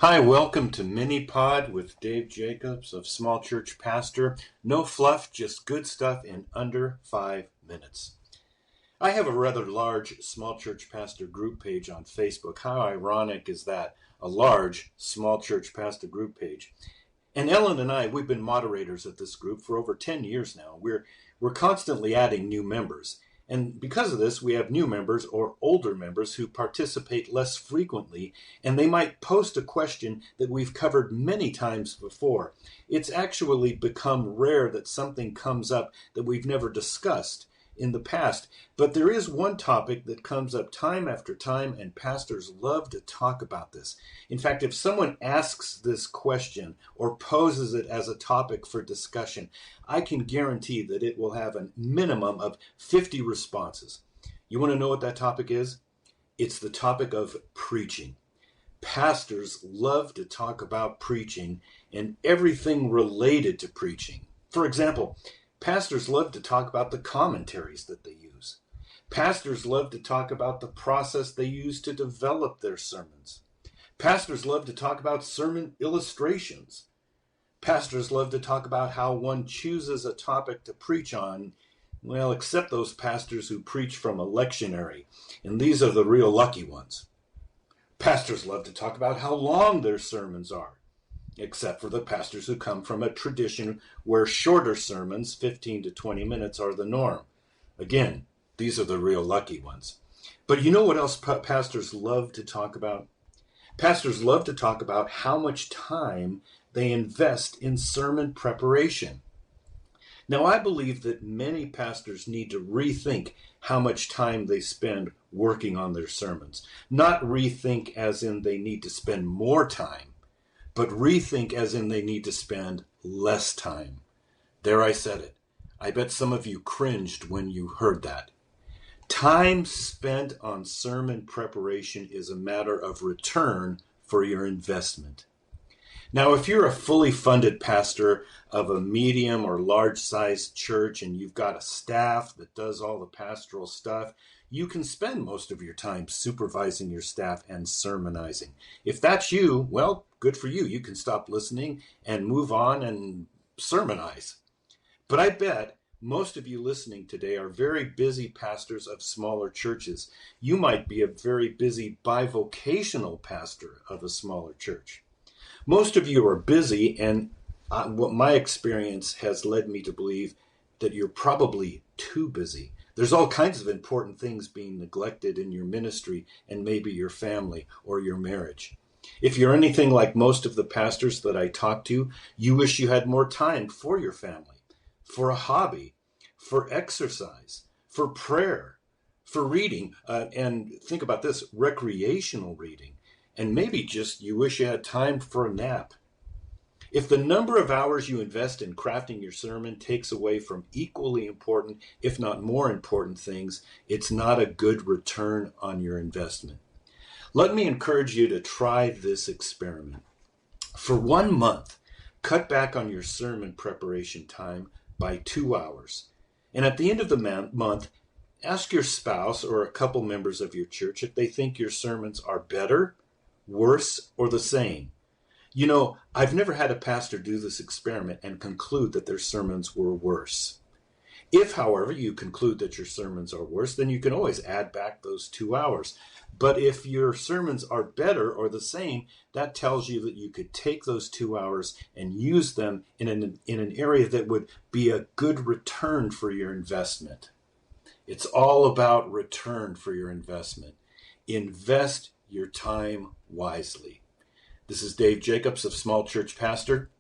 Hi, welcome to Mini Pod with Dave Jacobs of Small Church Pastor. No fluff, just good stuff in under 5 minutes. I have a rather large Small Church Pastor group page on Facebook. How ironic is that? A large Small Church Pastor group page. And Ellen and I, we've been moderators at this group for over 10 years now. We're constantly adding new members. And because of this, we have new members or older members who participate less frequently, and they might post a question that we've covered many times before. It's actually become rare that something comes up that we've never discussed in the past. But there is one topic that comes up time after time, and pastors love to talk about this. In fact, if someone asks this question or poses it as a topic for discussion, I can guarantee that it will have a minimum of 50 responses. You want to know what that topic is? It's the topic of preaching. Pastors love to talk about preaching and everything related to preaching. For example, pastors love to talk about the commentaries that they use. Pastors love to talk about the process they use to develop their sermons. Pastors love to talk about sermon illustrations. Pastors love to talk about how one chooses a topic to preach on, well, except those pastors who preach from a lectionary, and these are the real lucky ones. Pastors love to talk about how long their sermons are, except for the pastors who come from a tradition where shorter sermons, 15 to 20 minutes, are the norm. Again, these are the real lucky ones. But you know what else pastors love to talk about? Pastors love to talk about how much time they invest in sermon preparation. Now, I believe that many pastors need to rethink how much time they spend working on their sermons. Not rethink as in they need to spend more time, but rethink as in they need to spend less time. There, I said it. I bet some of you cringed when you heard that. Time spent on sermon preparation is a matter of return for your investment. Now, if you're a fully funded pastor of a medium or large-sized church and you've got a staff that does all the pastoral stuff, you can spend most of your time supervising your staff and sermonizing. If that's you, well, good for you. You can stop listening and move on and sermonize. But I bet most of you listening today are very busy pastors of smaller churches. You might be a very busy bivocational pastor of a smaller church. Most of you are busy, and what my experience has led me to believe that you're probably too busy. There's all kinds of important things being neglected in your ministry and maybe your family or your marriage. If you're anything like most of the pastors that I talk to, you wish you had more time for your family, for a hobby, for exercise, for prayer, for reading, and think about this, recreational reading. And maybe just you wish you had time for a nap. If the number of hours you invest in crafting your sermon takes away from equally important, if not more important things, it's not a good return on your investment. Let me encourage you to try this experiment. For 1 month, cut back on your sermon preparation time by 2 hours. And at the end of the month, ask your spouse or a couple members of your church if they think your sermons are better, worse, or the same. You know, I've never had a pastor do this experiment and conclude that their sermons were worse. If, however, you conclude that your sermons are worse, then you can always add back those 2 hours. But if your sermons are better or the same, that tells you that you could take those 2 hours and use them in an area that would be a good return for your investment. It's all about return for your investment. Invest your time wisely. This is Dave Jacobs of Small Church Pastor.